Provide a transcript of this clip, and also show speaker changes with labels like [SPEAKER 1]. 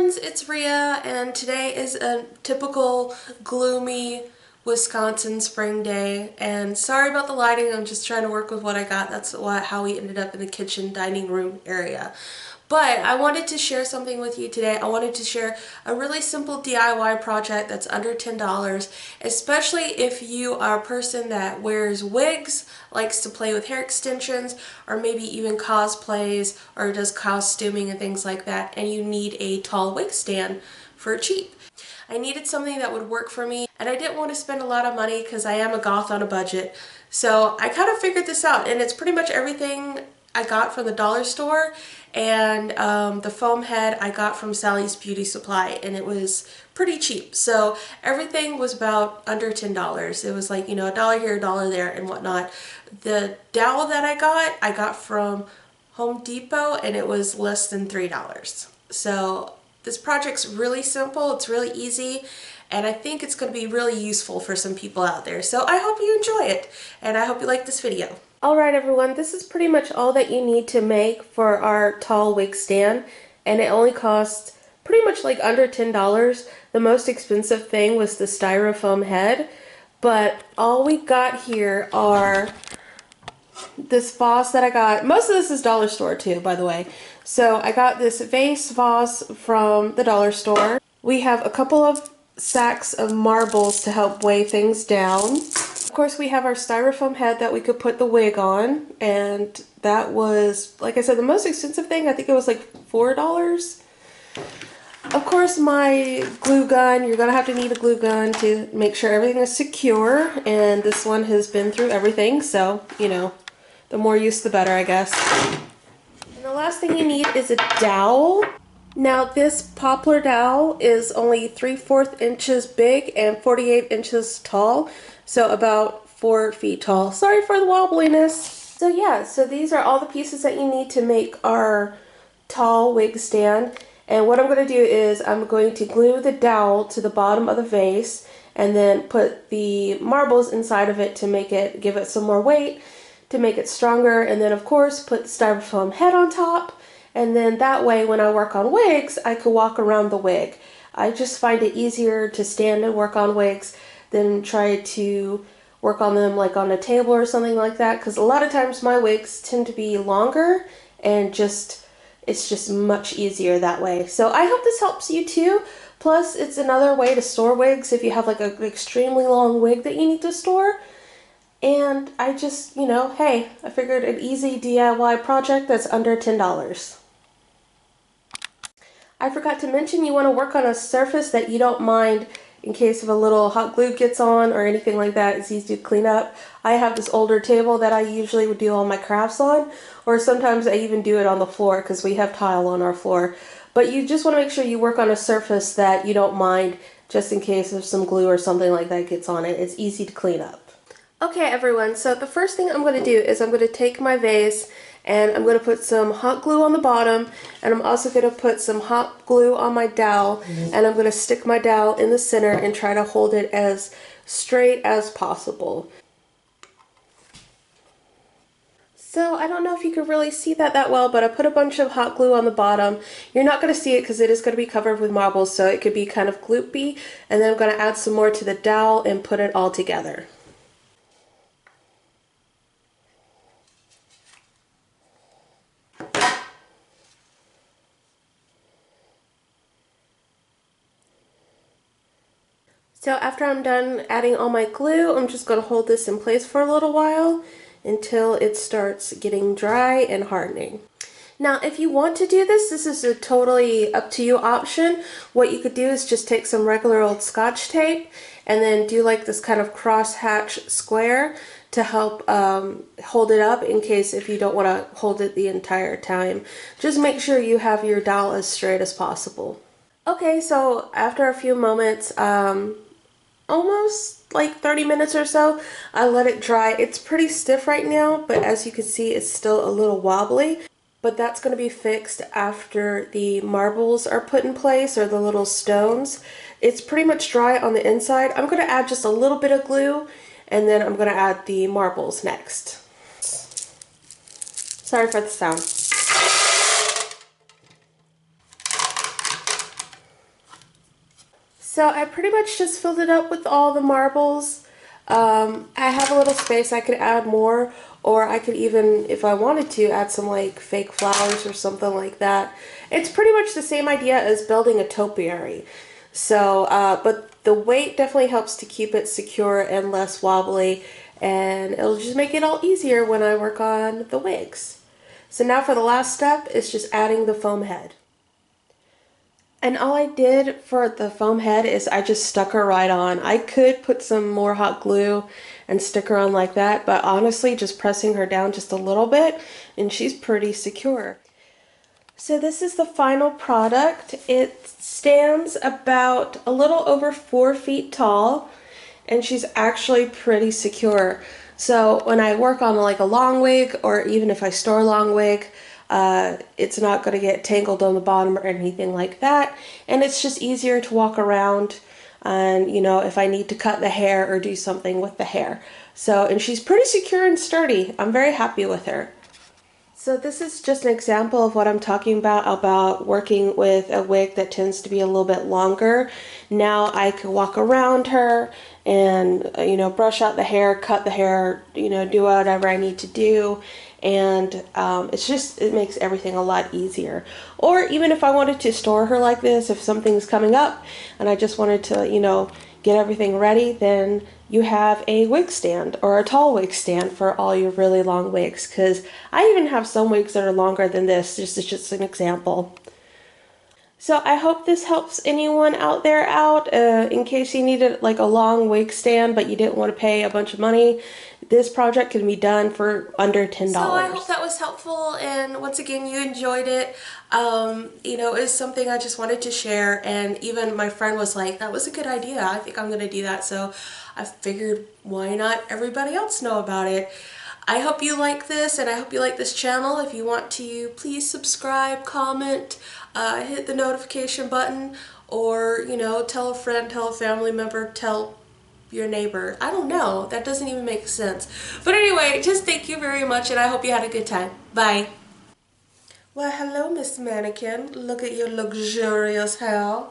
[SPEAKER 1] friends, it's Rhea, and today is a typical gloomy Wisconsin spring day. And sorry about the lighting, I'm just trying to work with what I got. That's how we ended up in the kitchen dining room area. But I wanted to share something with you today. I wanted to share a really simple DIY project that's under $10, especially if you are a person that wears wigs, likes to play with hair extensions, or maybe even cosplays or does costuming and things like that, and you need a tall wig stand for cheap. I needed something that would work for me, and I didn't want to spend a lot of money because I am a goth on a budget. So I kind of figured this out, and it's pretty much everything I got from the dollar store, and the foam head I got from Sally's Beauty Supply, and it was pretty cheap. So everything was about under $10. It was like, you know, a dollar here, a dollar there, and whatnot. The dowel that I got from Home Depot, and it was less than $3. So this project's really simple, it's really easy, and I think it's going to be really useful for some people out there. So I hope you enjoy it, and I hope you like this video. Alright everyone, this is pretty much all that you need to make for our tall wig stand, and it only costs pretty much like under $10. The most expensive thing was the styrofoam head, but all we got here are this vase that I got. Most of this is dollar store too, by the way. So I got this vase vase from the dollar store. We have a couple of sacks of marbles to help weigh things down. Of course, we have our styrofoam head that we could put the wig on, and that was, like I said, the most expensive thing. I think it was like $4. Of course, my glue gun. You're gonna have to need a glue gun to make sure everything is secure, and this one has been through everything, so you know, the more use the better, I guess. And the last thing you need is a dowel. Now this poplar dowel is only 3/4 inches big and 48 inches tall, so about 4 feet tall. Sorry for the wobbliness. So yeah, so these are all the pieces that you need to make our tall wig stand. And what I'm going to do is I'm going to glue the dowel to the bottom of the vase and then put the marbles inside of it to make it, give it some more weight, to make it stronger, and then of course put the styrofoam head on top, and then that way when I work on wigs I could walk around the wig. I just find it easier to stand and work on wigs than try to work on them like on a table or something like that, because a lot of times my wigs tend to be longer and it's just much easier that way. So I hope this helps you too. Plus it's another way to store wigs if you have like an extremely long wig that you need to store. And I just, you know, hey, I figured an easy DIY project that's under $10. I forgot to mention you want to work on a surface that you don't mind in case if a little hot glue gets on or anything like that. It's easy to clean up. I have this older table that I usually would do all my crafts on, or sometimes I even do it on the floor because we have tile on our floor. But you just want to make sure you work on a surface that you don't mind just in case if some glue or something like that gets on it. It's easy to clean up. Okay everyone, so the first thing I'm going to do is I'm going to take my vase and I'm going to put some hot glue on the bottom, and I'm also going to put some hot glue on my dowel, and I'm going to stick my dowel in the center and try to hold it as straight as possible. So I don't know if you can really see that well, but I put a bunch of hot glue on the bottom. You're not going to see it because it is going to be covered with marbles, so it could be kind of gloopy, and then I'm going to add some more to the dowel and put it all together. So after I'm done adding all my glue, I'm just going to hold this in place for a little while until it starts getting dry and hardening. Now if you want to do this, this is a totally up to you option. What you could do is just take some regular old Scotch tape and then do like this kind of cross-hatch square to help hold it up in case if you don't want to hold it the entire time. Just make sure you have your dowel as straight as possible. Okay, so after a few moments, almost like 30 minutes or so, I let it dry. It's pretty stiff right now, but as you can see it's still a little wobbly, but that's going to be fixed after the marbles are put in place, or the little stones. It's pretty much dry on the inside. I'm going to add just a little bit of glue, and then I'm going to add the marbles next. Sorry for the sound. So I pretty much just filled it up with all the marbles. I have a little space, I could add more, or I could even, if I wanted to, add some like fake flowers or something like that. It's pretty much the same idea as building a topiary. So, but the weight definitely helps to keep it secure and less wobbly, and it'll just make it all easier when I work on the wigs. So now for the last step is just adding the foam head. And all I did for the foam head is I just stuck her right on. I could put some more hot glue and stick her on like that, but honestly just pressing her down just a little bit and she's pretty secure. So this is the final product. It stands about a little over 4 feet tall and she's actually pretty secure. So when I work on like a long wig, or even if I store a long wig, it's not going to get tangled on the bottom or anything like that, and it's just easier to walk around, and you know, if I need to cut the hair or do something with the hair. So, and she's pretty secure and sturdy. I'm very happy with her. So this is just an example of what I'm talking about working with a wig that tends to be a little bit longer. Now I can walk around her and, you know, brush out the hair, cut the hair, you know, do whatever I need to do. And it makes everything a lot easier. Or even if I wanted to store her like this, if something's coming up and I just wanted to, you know, get everything ready, then you have a wig stand or a tall wig stand for all your really long wigs, because I even have some wigs that are longer than this. This is just an example. So I hope this helps anyone out there out in case you needed like a long wig stand but you didn't want to pay a bunch of money. This project can be done for under $10. So I hope that was helpful, and once again you enjoyed it. You know, it's something I just wanted to share, and even my friend was like, that was a good idea, I think I'm gonna do that. So I figured, why not everybody else know about it? I hope you like this, and I hope you like this channel. If you want to, please subscribe, comment, hit the notification button, or, you know, tell a friend, tell a family member, tell your neighbor. I don't know. That doesn't even make sense. But anyway, just thank you very much, and I hope you had a good time. Bye. Well, hello, Miss Mannequin. Look at your luxurious hair.